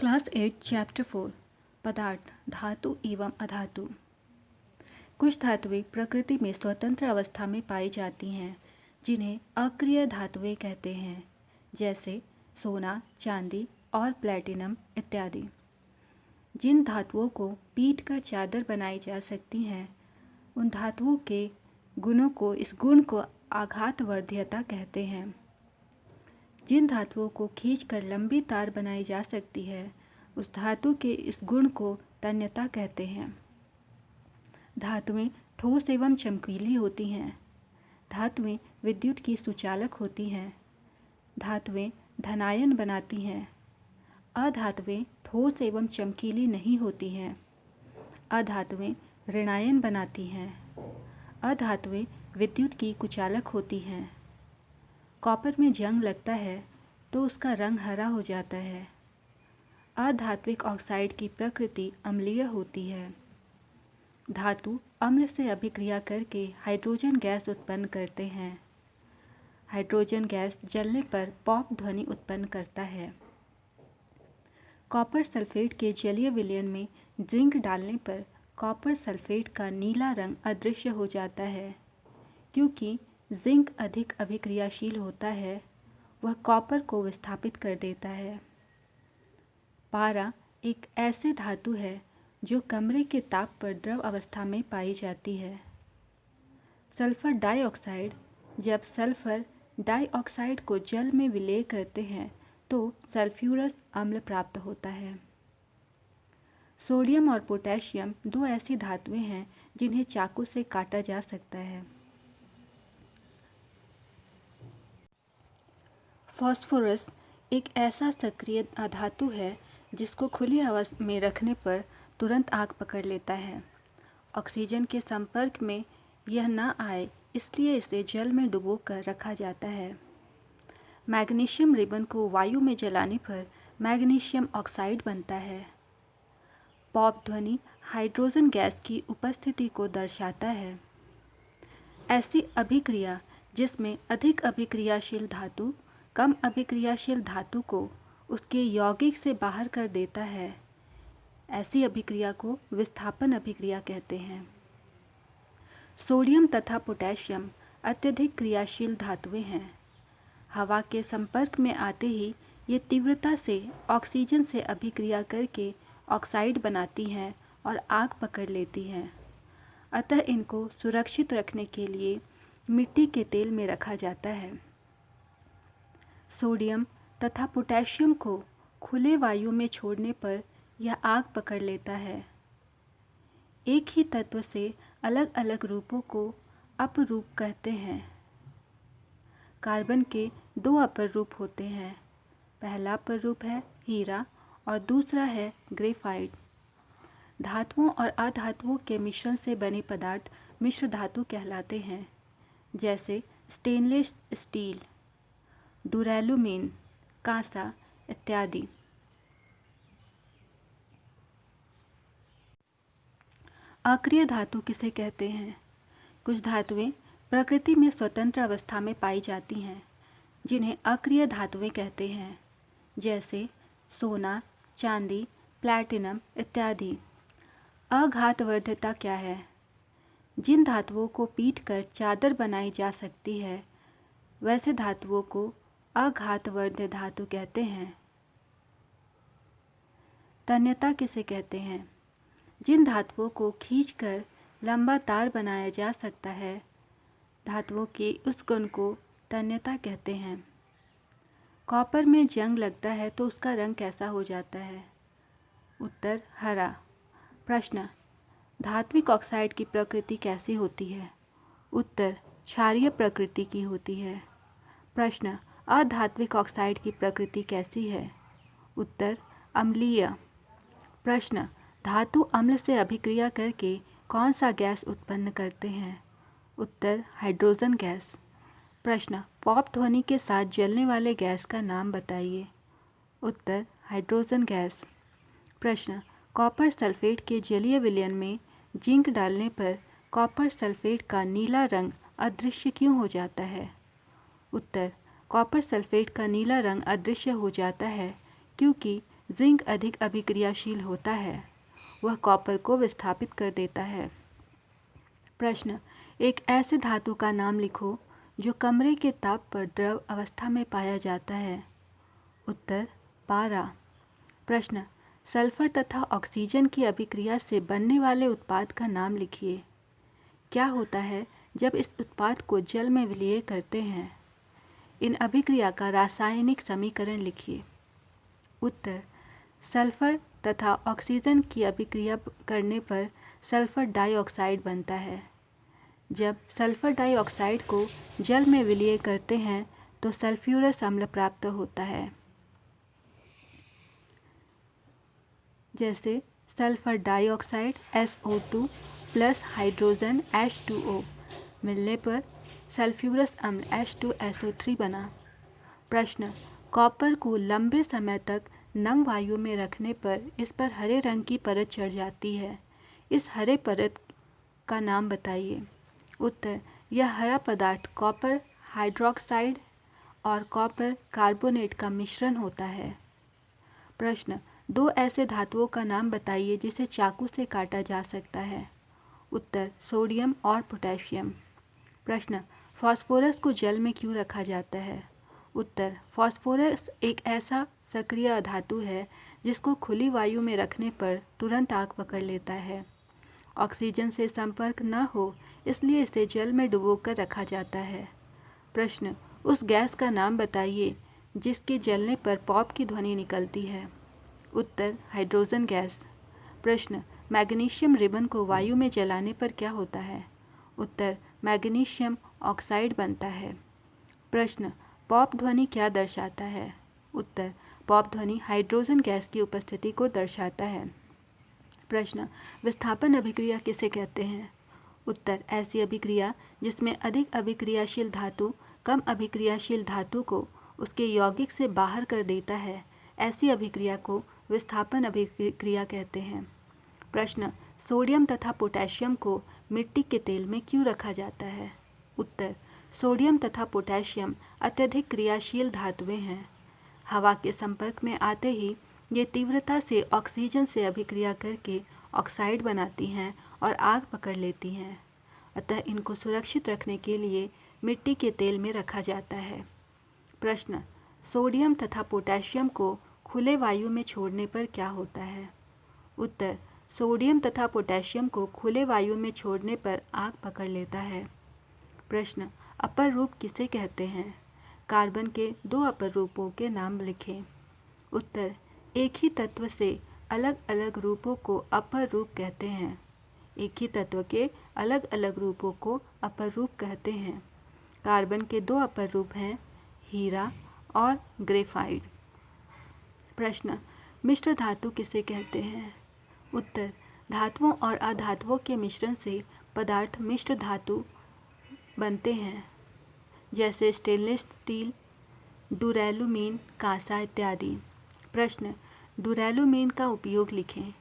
Class 8 chapter 4 पदार्थ धातु एवं अधातु। कुछ धातुएं प्रकृति में स्वतंत्र अवस्था में पाई जाती हैं जिन्हें अक्रिय धातुएं कहते हैं, जैसे सोना, चांदी और प्लैटिनम इत्यादि। जिन धातुओं को पीट कर चादर बनाई जा सकती हैं उन धातुओं के इस गुण को आघातवर्ध्यता कहते हैं। जिन धातुओं को खींचकर लंबी तार बनाई जा सकती है उस धातु के इस गुण को तन्यता कहते हैं। धातुएं ठोस एवं चमकीली होती हैं। धातुएं विद्युत की सुचालक होती हैं। धातुएं धनायन बनाती हैं। अधातुएं ठोस एवं चमकीली नहीं होती हैं। अधातुएं ऋणायन बनाती हैं। अधातुएं विद्युत की कुचालक होती हैं। कॉपर में जंग लगता है तो उसका रंग हरा हो जाता है। अधात्विक ऑक्साइड की प्रकृति अम्लीय होती है। धातु अम्ल से अभिक्रिया करके हाइड्रोजन गैस उत्पन्न करते हैं। हाइड्रोजन गैस जलने पर पॉप ध्वनि उत्पन्न करता है। कॉपर सल्फेट के जलीय विलयन में जिंक डालने पर कॉपर सल्फेट का नीला रंग अदृश्य हो जाता है। क्योंकि जिंक अधिक अभिक्रियाशील होता है, वह कॉपर को विस्थापित कर देता है। पारा एक ऐसी धातु है जो कमरे के ताप पर द्रव अवस्था में पाई जाती है। सल्फर डाइऑक्साइड जब सल्फर डाइऑक्साइड को जल में विलय करते हैं तो सल्फ्यूरस अम्ल प्राप्त होता है। सोडियम और पोटेशियम दो ऐसी धातुएं हैं जिन्हें चाकू से काटा जा सकता है। फास्फोरस एक ऐसा सक्रिय अधातु है जिसको खुली अवस्था में रखने पर तुरंत आग पकड़ लेता है। ऑक्सीजन के संपर्क में यह न आए इसलिए इसे जल में डुबोकर रखा जाता है। मैग्नीशियम रिबन को वायु में जलाने पर मैग्नीशियम ऑक्साइड बनता है। पॉप ध्वनि हाइड्रोजन गैस की उपस्थिति को दर्शाता है। ऐसी अभिक्रिया जिसमें अधिक अभिक्रियाशील धातु कम अभिक्रियाशील धातु को उसके यौगिक से बाहर कर देता है, ऐसी अभिक्रिया को विस्थापन अभिक्रिया कहते हैं। सोडियम तथा पोटेशियम अत्यधिक क्रियाशील धातुएं हैं। हवा के संपर्क में आते ही ये तीव्रता से ऑक्सीजन से अभिक्रिया करके ऑक्साइड बनाती हैं और आग पकड़ लेती हैं। अतः इनको सुरक्षित रखने के लिए मिट्टी के तेल में रखा जाता है। सोडियम तथा पोटेशियम को खुले वायु में छोड़ने पर यह आग पकड़ लेता है। एक ही तत्व से अलग अलग रूपों को अपरूप कहते हैं। कार्बन के दो अपर रूप होते हैं। पहला अपर रूप है हीरा और दूसरा है ग्रेफाइट। धातुओं और अधातुओं के मिश्रण से बने पदार्थ मिश्र धातु कहलाते हैं, जैसे स्टेनलेस स्टील, डुरैलुमिन, कांसा इत्यादि। अक्रिय धातु किसे कहते हैं? कुछ धातुएं प्रकृति में स्वतंत्र अवस्था में पाई जाती हैं जिन्हें अक्रिय धातुएं कहते हैं, जैसे सोना, चांदी, प्लैटिनम इत्यादि। अघातवर्ध्यता क्या है? जिन धातुओं को पीटकर चादर बनाई जा सकती है वैसे धातुओं को अघातवर्ध्य धातु कहते हैं। तन्यता किसे कहते हैं? जिन धातुओं को खींचकर लंबा तार बनाया जा सकता है धातुओं के उस गुण को तन्यता कहते हैं। कॉपर में जंग लगता है तो उसका रंग कैसा हो जाता है? उत्तर हरा। प्रश्न, धात्विक ऑक्साइड की प्रकृति कैसी होती है? उत्तर क्षारीय प्रकृति की होती है। प्रश्न, अधात्विक ऑक्साइड की प्रकृति कैसी है? उत्तर अम्लीय। प्रश्न, धातु अम्ल से अभिक्रिया करके कौन सा गैस उत्पन्न करते हैं? उत्तर हाइड्रोजन गैस। प्रश्न, पॉप ध्वनि के साथ जलने वाले गैस का नाम बताइए। उत्तर हाइड्रोजन गैस। प्रश्न, कॉपर सल्फेट के जलीय विलयन में जिंक डालने पर कॉपर सल्फेट का नीला रंग अदृश्य क्यों हो जाता है? उत्तर कॉपर सल्फेट का नीला रंग अदृश्य हो जाता है क्योंकि जिंक अधिक अभिक्रियाशील होता है, वह कॉपर को विस्थापित कर देता है। प्रश्न, एक ऐसे धातु का नाम लिखो जो कमरे के ताप पर द्रव अवस्था में पाया जाता है। उत्तर, पारा। प्रश्न, सल्फर तथा ऑक्सीजन की अभिक्रिया से बनने वाले उत्पाद का नाम लिखिए। क्या होता है जब इस उत्पाद को जल में विलीय करते हैं? इन अभिक्रिया का रासायनिक समीकरण लिखिए। उत्तर, सल्फर तथा ऑक्सीजन की अभिक्रिया करने पर सल्फर डाइऑक्साइड बनता है। जब सल्फर डाइऑक्साइड को जल में विलीय करते हैं तो सल्फ्यूरस अम्ल प्राप्त होता है। जैसे sulphur dioxide SO2 plus hydrogen H2O मिलने पर सल्फ्यूरस अम्ल H2SO3 बना। प्रश्न, कॉपर को लंबे समय तक नम वायु में रखने पर इस पर हरे रंग की परत चढ़ जाती है। इस हरे परत का नाम बताइए। उत्तर, यह हरा पदार्थ कॉपर हाइड्रोक्साइड और कॉपर कार्बोनेट का मिश्रण होता है। प्रश्न, दो ऐसे धातुओं का नाम बताइए जिसे चाकू से काटा जा सकता है। उत्तर, सोडियम और पोटेशियम। प्रश्न, फास्फोरस को जल में क्यों रखा जाता है? उत्तर, फास्फोरस एक ऐसा सक्रिय धातु है जिसको खुली वायु में रखने पर तुरंत आग पकड़ लेता है। ऑक्सीजन से संपर्क न हो इसलिए इसे जल में डुबोकर रखा जाता है। प्रश्न, उस गैस का नाम बताइए जिसके जलने पर पॉप की ध्वनि निकलती है। उत्तर, हाइड्रोजन गैस। प्रश्न, मैग्नीशियम रिबन को वायु में जलाने पर क्या होता है? उत्तर, मैग्नीशियम ऑक्साइड बनता है। प्रश्न, पॉप ध्वनि क्या दर्शाता है? उत्तर, पॉप ध्वनि हाइड्रोजन गैस की उपस्थिति को दर्शाता है। प्रश्न, विस्थापन अभिक्रिया किसे कहते हैं? उत्तर, ऐसी अभिक्रिया जिसमें अधिक अभिक्रियाशील धातु कम अभिक्रियाशील धातु को उसके यौगिक से बाहर कर देता है, ऐसी अभिक्रिया को विस्थापन अभिक्रिया कहते हैं। प्रश्न, सोडियम तथा पोटेशियम को मिट्टी के तेल में क्यों रखा जाता है? उत्तर, सोडियम तथा पोटेशियम अत्यधिक क्रियाशील धातुएं हैं। हवा के संपर्क में आते ही ये तीव्रता से ऑक्सीजन से अभिक्रिया करके ऑक्साइड बनाती हैं और आग पकड़ लेती हैं। अतः इनको सुरक्षित रखने के लिए मिट्टी के तेल में रखा जाता है। प्रश्न, सोडियम तथा पोटेशियम को खुले वायु में छोड़ने पर क्या होता है? उत्तर, सोडियम तथा पोटेशियम को खुले वायु में छोड़ने पर आग पकड़ लेता है। प्रश्न, अपर रूप किसे कहते हैं? कार्बन के दो अपर रूपों के नाम लिखें। उत्तर, एक ही तत्व से अलग अलग रूपों को अपर रूप कहते हैं। एक ही तत्व के अलग अलग रूपों को अपर रूप कहते हैं। कार्बन के दो अपर रूप हैं हीरा और ग्रेफाइट। प्रश्न, मिश्र धातु किसे कहते हैं? उत्तर, धातुओं और अधातुओं के मिश्रण से पदार्थ मिश्र धातु बनते हैं, जैसे स्टेनलेस स्टील, डुरैलुमीन, कांसा इत्यादि। प्रश्न, डुरैलुमीन का उपयोग लिखें।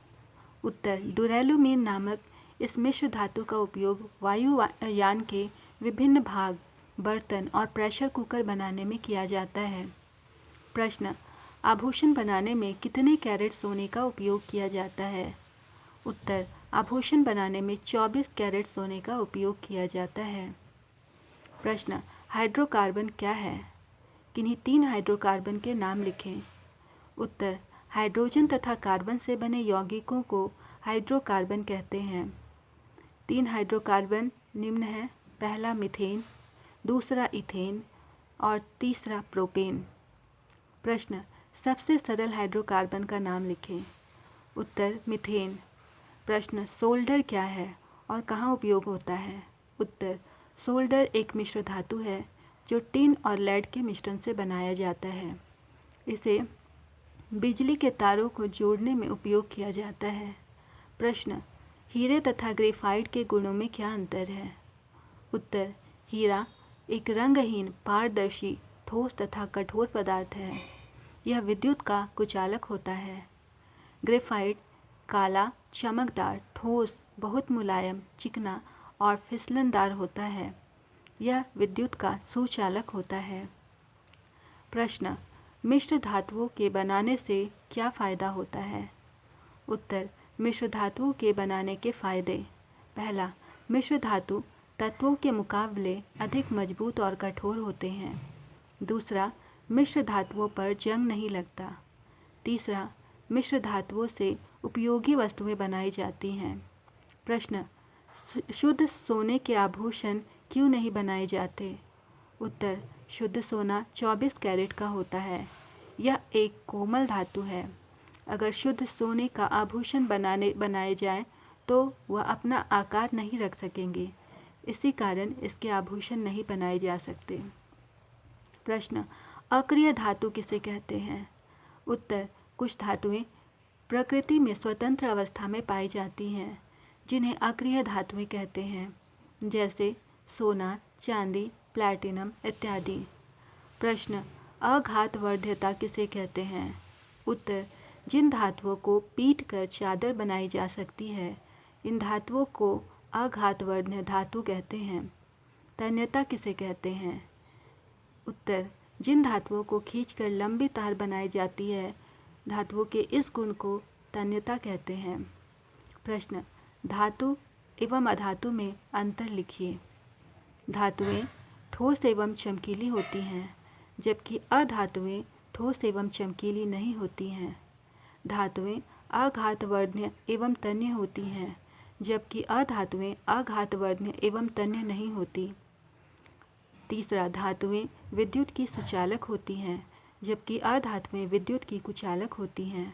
उत्तर, डुरैलुमीन नामक इस मिश्र धातु का उपयोग वायुयान के विभिन्न भाग, बर्तन और प्रेशर कुकर बनाने में किया जाता है। प्रश्न, आभूषण बनाने में कितने कैरेट सोने का उपयोग किया जाता है? उत्तर, आभूषण बनाने में 24 कैरेट सोने का उपयोग किया जाता है। प्रश्न, हाइड्रोकार्बन क्या है? किन्हीं 3 हाइड्रोकार्बन के नाम लिखें। उत्तर, हाइड्रोजन तथा कार्बन से बने यौगिकों को हाइड्रोकार्बन कहते हैं। 3 हाइड्रोकार्बन निम्न हैं। पहला मीथेन, दूसरा इथेन और तीसरा प्रोपेन। प्रश्न, सबसे सरल हाइड्रोकार्बन का नाम लिखें। उत्तर, मीथेन। प्रश्न, सोल्डर क्या है और कहाँ उपयोग होता है? उत्तर, सोल्डर एक मिश्र धातु है जो टिन और लेड के मिश्रण से बनाया जाता है। इसे बिजली के तारों को जोड़ने में उपयोग किया जाता है। प्रश्न, हीरे तथा ग्रेफाइट के गुणों में क्या अंतर है? उत्तर, हीरा एक रंगहीन, पारदर्शी, ठोस तथा कठोर पदार्थ है। यह विद्युत का कुचालक होता है। ग्रेफाइट काला, चमकदार, ठोस, बहुत मुलायम, चिकना और फिसलनदार होता है। यह विद्युत का सुचालक होता है। प्रश्न, मिश्र धातुओं के बनाने से क्या फ़ायदा होता है? उत्तर, मिश्र धातुओं के बनाने के फ़ायदे। पहला, मिश्र धातु तत्वों के मुकाबले अधिक मजबूत और कठोर होते हैं। दूसरा, मिश्र धातुओं पर जंग नहीं लगता। तीसरा, मिश्र धातुओं से उपयोगी वस्तुएं बनाई जाती हैं। प्रश्न, शुद्ध सोने के आभूषण क्यों नहीं बनाए जाते? उत्तर, शुद्ध सोना 24 कैरेट का होता है। यह एक कोमल धातु है। अगर शुद्ध सोने का आभूषण बनाए जाएं तो वह अपना आकार नहीं रख सकेंगे। इसी कारण इसके आभूषण नहीं बनाए जा सकते। प्रश्न, अक्रिय धातु किसे कहते हैं? उत्तर, कुछ धातुएं प्रकृति में स्वतंत्र अवस्था में पाई जाती हैं जिन्हें अक्रिय धातुएं कहते हैं, जैसे सोना, चांदी, प्लैटिनम इत्यादि। प्रश्न, अघातवर्ध्यता किसे कहते हैं? उत्तर, जिन धातुओं को पीट कर चादर बनाई जा सकती है, इन धातुओं को अघातवर्ध्य धातु कहते हैं। तन्यता किसे कहते हैं? उत्तर, जिन धातुओं को खींचकर लंबी तार बनाई जाती है, धातुओं के इस गुण को तन्यता कहते हैं। प्रश्न, धातु एवं अधातु में अंतर लिखिए। धातुएं ठोस एवं चमकीली होती हैं, जबकि अधातुएं ठोस एवं चमकीली नहीं होती हैं। धातुएं अघातवर्ध्य एवं तन्य होती हैं, जबकि अधातुएं अघातवर्ध्य एवं तन्य नहीं होती। तीसरा, धातुएं विद्युत की सुचालक होती हैं, जबकि अधातुएं विद्युत की कुचालक होती हैं।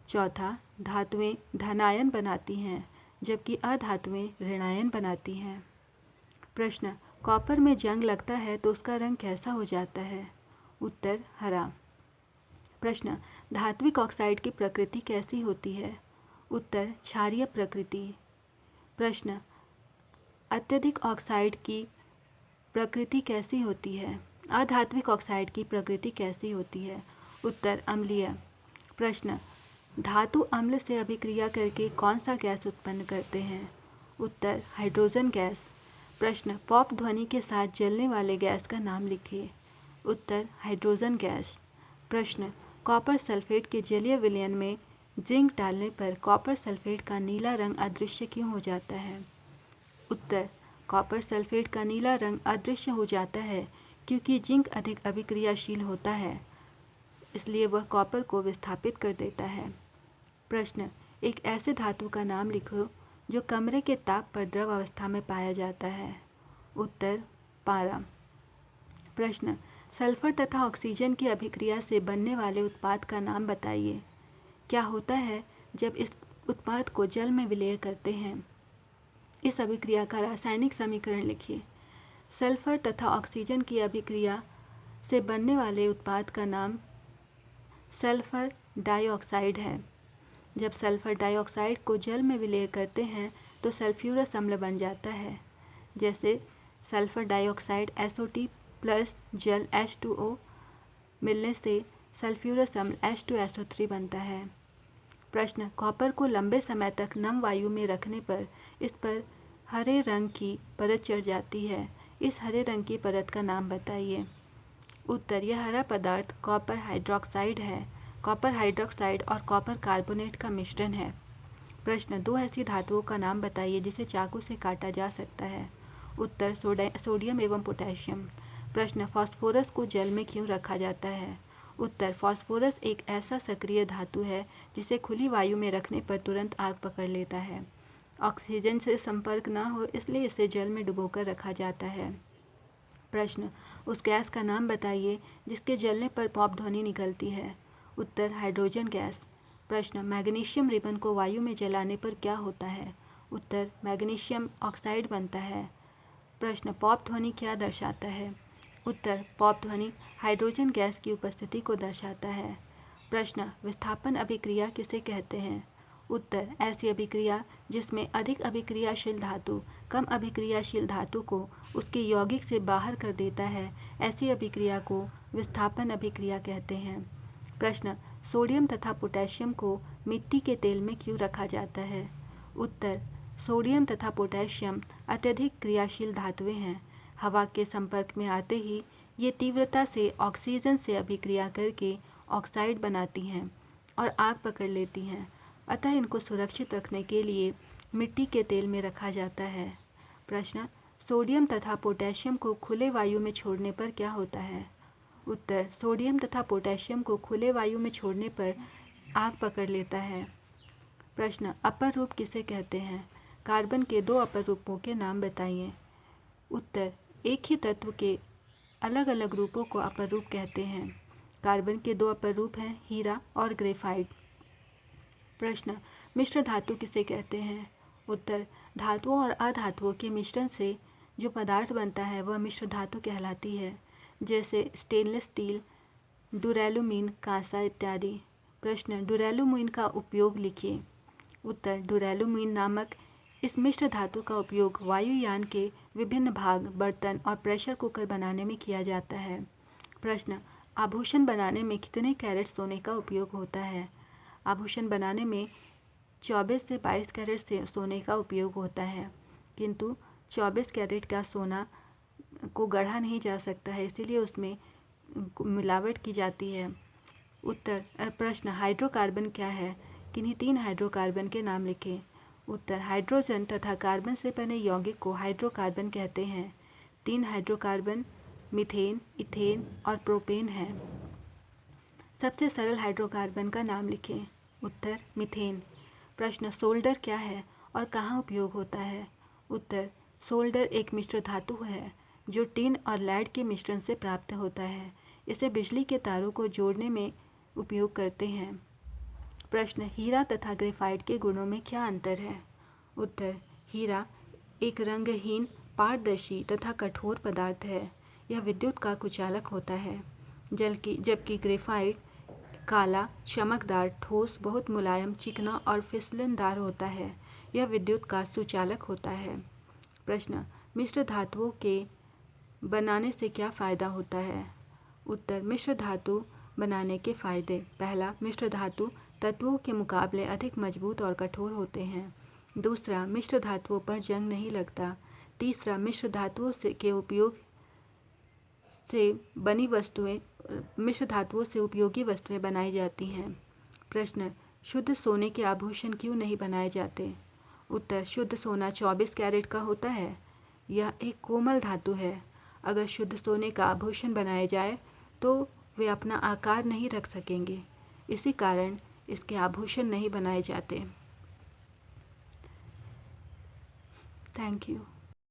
चौथा, धातुएं धनायन बनाती हैं, जबकि अधातुएं ऋणायन बनाती हैं। प्रश्न, कॉपर में जंग लगता है तो उसका रंग कैसा हो जाता है? उत्तर, हरा। प्रश्न, धात्विक ऑक्साइड की प्रकृति कैसी होती है? उत्तर, क्षारीय प्रकृति। प्रश्न, अत्यधिक ऑक्साइड की प्रकृति कैसी होती है? अधात्विक ऑक्साइड की प्रकृति कैसी होती है? उत्तर, अम्लीय। प्रश्न, धातु अम्ल से अभिक्रिया करके कौन सा गैस उत्पन्न करते हैं? उत्तर, हाइड्रोजन गैस। प्रश्न, पॉप ध्वनि के साथ जलने वाले गैस का नाम लिखिए। उत्तर, हाइड्रोजन गैस। प्रश्न, कॉपर सल्फेट के जलीय विलयन में जिंक डालने पर कॉपर सल्फेट का नीला रंग अदृश्य क्यों हो जाता है? उत्तर, कॉपर सल्फेट का नीला रंग अदृश्य हो जाता है क्योंकि जिंक अधिक अभिक्रियाशील होता है, इसलिए वह कॉपर को विस्थापित कर देता है। प्रश्न, एक ऐसे धातु का नाम लिखो जो कमरे के ताप पर द्रव अवस्था में पाया जाता है। उत्तर, पारा। प्रश्न, सल्फर तथा ऑक्सीजन की अभिक्रिया से बनने वाले उत्पाद का नाम बताइए। क्या होता है जब इस उत्पाद को जल में विलय करते हैं? इस अभिक्रिया का रासायनिक समीकरण लिखिए। सल्फर तथा ऑक्सीजन की अभिक्रिया से बनने वाले उत्पाद का नाम सल्फर डाइऑक्साइड है। जब सल्फर डाइऑक्साइड को जल में विलय करते हैं तो सल्फ्यूरस अम्ल बन जाता है, जैसे सल्फर डाइऑक्साइड SO2 प्लस जल H2O मिलने से सल्फ्यूरस अम्ल H2SO3 बनता है। प्रश्न, कॉपर को लंबे समय तक नम वायु में रखने पर इस पर हरे रंग की परत चढ़ जाती है। इस हरे रंग की परत का नाम बताइए। उत्तर, यह हरा पदार्थ कॉपर हाइड्रोक्साइड है। कॉपर हाइड्रोक्साइड और कॉपर कार्बोनेट का मिश्रण है। प्रश्न, दो ऐसी धातुओं का नाम बताइए जिसे चाकू से काटा जा सकता है। उत्तर, सोडियम एवं पोटेशियम। प्रश्न, फास्फोरस को जल में क्यों रखा जाता है? उत्तर, फास्फोरस एक ऐसा सक्रिय धातु है जिसे खुली वायु में रखने पर तुरंत आग पकड़ लेता है। ऑक्सीजन से संपर्क न हो इसलिए इसे जल में डुबोकर रखा जाता है। प्रश्न, उस गैस का नाम बताइए जिसके जलने पर पॉप ध्वनि निकलती है। उत्तर, हाइड्रोजन गैस। प्रश्न, मैग्नीशियम रिबन को वायु में जलाने पर क्या होता है? उत्तर, मैग्नीशियम ऑक्साइड बनता है। प्रश्न, पॉप ध्वनि क्या दर्शाता है? उत्तर, पॉप ध्वनि हाइड्रोजन गैस की उपस्थिति को दर्शाता है। प्रश्न, विस्थापन अभिक्रिया किसे कहते हैं? उत्तर, ऐसी अभिक्रिया जिसमें अधिक अभिक्रियाशील धातु कम अभिक्रियाशील धातु को उसके यौगिक से बाहर कर देता है, ऐसी अभिक्रिया को विस्थापन अभिक्रिया कहते हैं। प्रश्न, सोडियम तथा पोटेशियम को मिट्टी के तेल में क्यों रखा जाता है? उत्तर, सोडियम तथा पोटेशियम अत्यधिक क्रियाशील धातुएं हैं। हवा के संपर्क में आते ही ये तीव्रता से ऑक्सीजन से अभिक्रिया करके ऑक्साइड बनाती हैं और आग पकड़ लेती हैं। अतः इनको सुरक्षित रखने के लिए मिट्टी के तेल में रखा जाता है। प्रश्न, सोडियम तथा पोटेशियम को खुले वायु में छोड़ने पर क्या होता है? उत्तर, सोडियम तथा पोटेशियम को खुले वायु में छोड़ने पर आग पकड़ लेता है। प्रश्न, अपर रूप किसे कहते हैं? कार्बन के 2 अपर रूपों के नाम बताइए। उत्तर, एक ही तत्व के अलग अलग रूपों को अपर रूप कहते हैं। कार्बन के 2 अपर रूप हैं हीरा और ग्रेफाइट। प्रश्न, मिश्र धातु किसे कहते हैं? उत्तर, धातुओं और अधातुओं के मिश्रण से जो पदार्थ बनता है वह मिश्र धातु कहलाती है, जैसे स्टेनलेस स्टील, डुरैलुमीन, कांसा इत्यादि। प्रश्न, डुरैलुमीन का उपयोग लिखिए। उत्तर, डुरैलुमीन नामक इस मिश्र धातु का उपयोग वायुयान के विभिन्न भाग, बर्तन और प्रेशर कुकर बनाने में किया जाता है। प्रश्न, आभूषण बनाने में कितने कैरेट सोने का उपयोग होता है? आभूषण बनाने में 24 से 22 कैरेट से सोने का उपयोग होता है, किंतु 24 कैरेट का सोना को गढ़ा नहीं जा सकता है, इसीलिए उसमें मिलावट की जाती है। प्रश्न, हाइड्रोकार्बन क्या है? किन्हीं 3 हाइड्रोकार्बन के नाम लिखें। उत्तर, हाइड्रोजन तथा कार्बन से बने यौगिक को हाइड्रोकार्बन कहते हैं। 3 हाइड्रोकार्बन मीथेन, इथेन और प्रोपेन है। सबसे सरल हाइड्रोकार्बन का नाम लिखें। उत्तर, मीथेन। प्रश्न, सोल्डर क्या है और कहाँ उपयोग होता है? उत्तर, सोल्डर एक मिश्र धातु है जो टिन और लैड के मिश्रण से प्राप्त होता है। इसे बिजली के तारों को जोड़ने में उपयोग करते हैं। प्रश्न, हीरा तथा ग्रेफाइट के गुणों में क्या अंतर है? उत्तर, हीरा एक रंगहीन, पारदर्शी तथा कठोर पदार्थ है। यह विद्युत का कुचालक होता है, जबकि ग्रेफाइट काला, चमकदार, ठोस, बहुत मुलायम, चिकना और फिसलनदार होता है। यह विद्युत का सुचालक होता है। प्रश्न, मिश्र धातुओं के बनाने से क्या फ़ायदा होता है? उत्तर, मिश्र धातु बनाने के फायदे। पहला, मिश्र धातु तत्वों के मुकाबले अधिक मजबूत और कठोर होते हैं। दूसरा, मिश्र धातुओं पर जंग नहीं लगता। तीसरा, मिश्र धातुओं के उपयोग से बनी वस्तुएं मिश्र धातुओं से उपयोगी वस्तुएं बनाई जाती हैं। प्रश्न, शुद्ध सोने के आभूषण क्यों नहीं बनाए जाते? उत्तर, शुद्ध सोना 24 कैरेट का होता है। यह एक कोमल धातु है। अगर शुद्ध सोने का आभूषण बनाया जाए तो वे अपना आकार नहीं रख सकेंगे। इसी कारण इसके आभूषण नहीं बनाए जाते। Thank you.